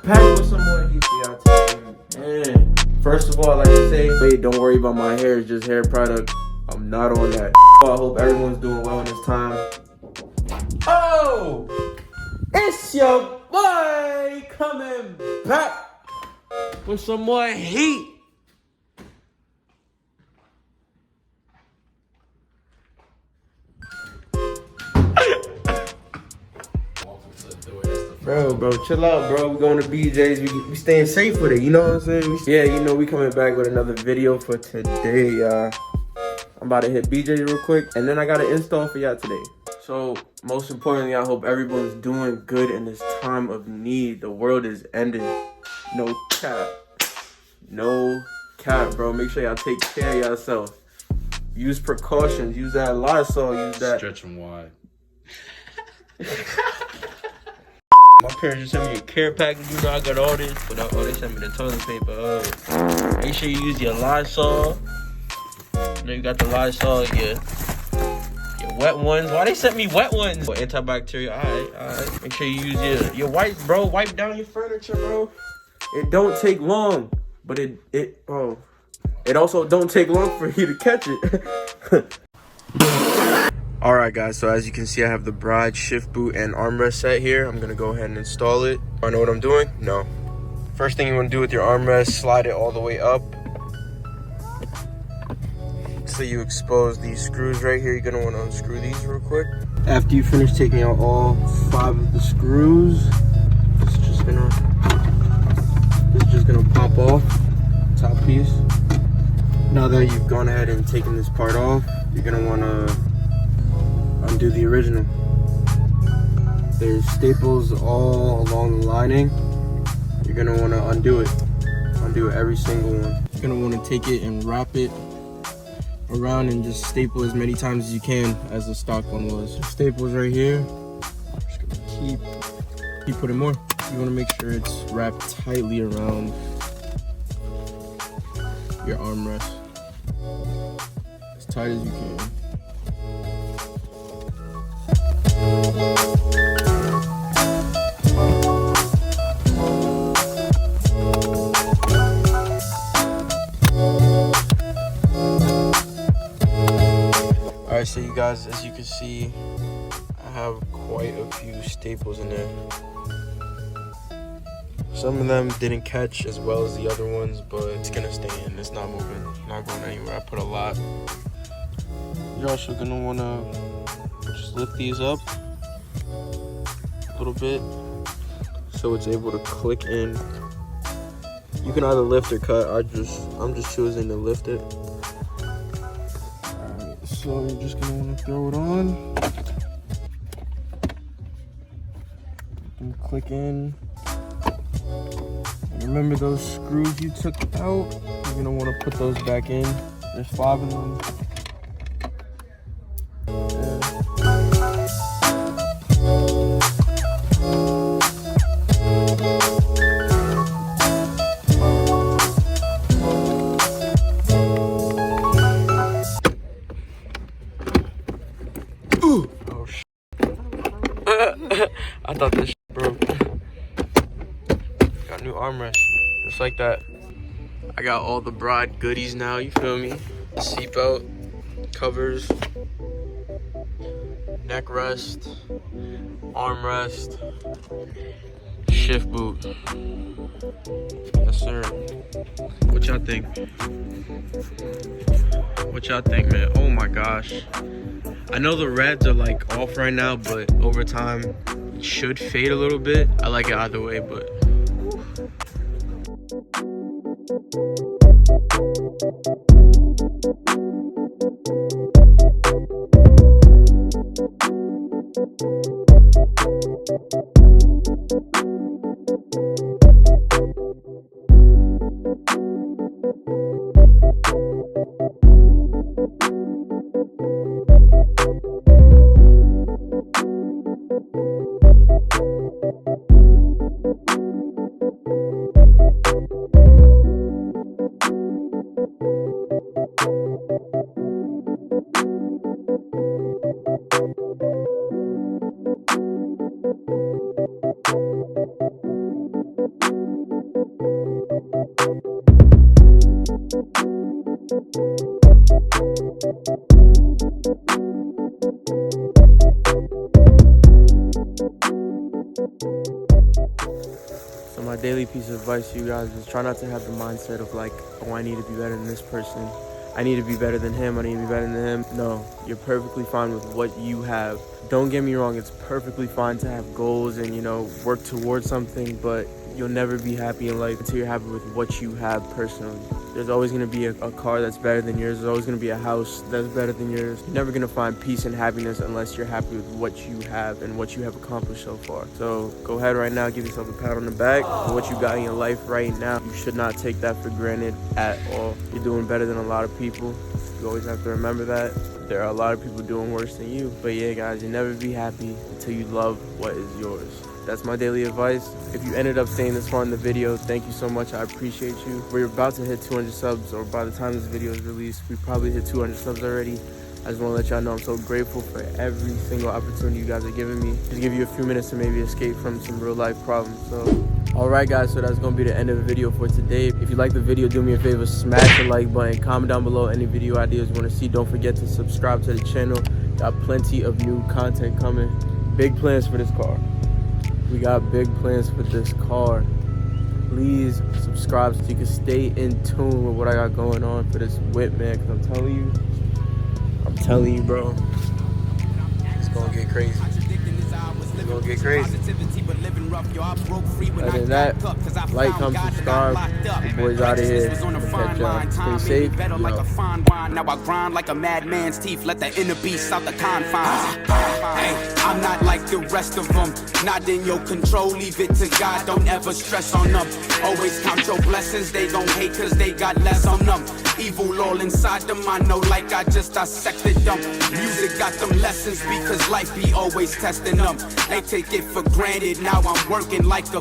back with some more heat for y'all today. Man, first of all, I like to say, wait, don't worry about my hair. It's just hair product. I'm not on that. I hope everyone's doing well in this time. Oh, it's your boy coming back with some more heat. Bro, chill out, bro. We going to BJ's. We staying safe with it. You know what I'm saying? Yeah, you know, we coming back with another video for today, y'all. I'm about to hit BJ's real quick, and then I got an install for y'all today. So, most importantly, I hope everyone's doing good in this time of need. The world is ending. No cap. No cap, bro. Make sure y'all take care of yourself. Use precautions. Use that Lysol. Use that. Stretch them wide. My parents just sent me a care package. You know I got all this, but they sent me the toilet paper. Make sure you use your Lysol. You know you got the Lysol, your wet ones. Why they sent me wet ones? Oh, antibacterial. Alright. Make sure you use your wipe, bro. Wipe down your furniture, bro. It don't take long, but it also don't take long for you to catch it. Alright guys, so as you can see, I have the Bride shift boot and armrest set here. I'm gonna go ahead and install it. I know what I'm doing? No. First thing you wanna do with your armrest, slide it all the way up. So you expose these screws right here. You're gonna wanna unscrew these real quick. After you finish taking out all 5 of the screws, it's just gonna pop off, top piece. Now that you've gone ahead and taken this part off, you're gonna wanna undo the original. There's staples all along the lining. You're gonna want to undo it. Undo every single one. You're gonna want to take it and wrap it around and just staple as many times as you can as the stock one was. Staples right here. Just gonna keep putting more. You want to make sure it's wrapped tightly around your armrest, as tight as you can. Alright, so you guys, as you can see, I have quite a few staples in there. Some of them didn't catch as well as the other ones, but it's gonna stay in. It's not moving, not going anywhere. I put a lot. You're also gonna wanna just lift these up a little bit so it's able to click in. You can either lift or cut. I'm just choosing to lift it. Alright, so you're just gonna want to throw it on and click in. And remember those screws you took out, you're gonna want to put those back in. There's 5 of them. Oh shit. I thought this shit broke. Got a new armrest. Just like that. I got all the Bride goodies now, you feel me? Seatbelt, covers, neck rest, armrest, shift boot. Yes sir. What y'all think? What y'all think, man? Oh my gosh. I know the reds are like off right now, but over time it should fade a little bit. I like it either way, but My daily piece of advice to you guys is try not to have the mindset of like, oh, I need to be better than this person. I need to be better than him. I need to be better than him. No, you're perfectly fine with what you have. Don't get me wrong. It's perfectly fine to have goals and, you know, work towards something, but you'll never be happy in life until you're happy with what you have personally. There's always going to be a car that's better than yours. There's always going to be a house that's better than yours. You're never going to find peace and happiness unless you're happy with what you have and what you have accomplished so far. So go ahead right now, give yourself a pat on the back for what you got in your life right now. You should not take that for granted at all. You're doing better than a lot of people. You always have to remember that. There are a lot of people doing worse than you. But yeah, guys, you'll never be happy until you love what is yours. That's my daily advice. If you ended up staying this far in the video, thank you so much. I appreciate you. We're about to hit 200 subs, or by the time this video is released, we probably hit 200 subs already. I just want to let y'all know I'm so grateful for every single opportunity you guys are giving me. Just give you a few minutes to maybe escape from some real life problems. So, alright guys, so that's going to be the end of the video for today. If you like the video, do me a favor, smash the like button, comment down below any video ideas you want to see. Don't forget to subscribe to the channel. Got plenty of new content coming. Big plans for this car. We got big plans for this car. Please subscribe so you can stay in tune with what I got going on for this whip, man. Because I'm telling you, bro, it's gonna get crazy. It's gonna get crazy. Other than that, like, comment, subscribe. The boys out of here. Catch y'all. Stay safe. Yo. Now I grind like a madman's teeth. Let the inner beast out the confines. Hey, I'm not like the rest of them. Not in your control. Leave it to God. Don't ever stress on them. Always count your blessings. They gon' hate cause they got less on them. Evil all inside them. I know like I just dissected them. Music got them lessons because life be always testing them. They take it for granted. Now I'm working like a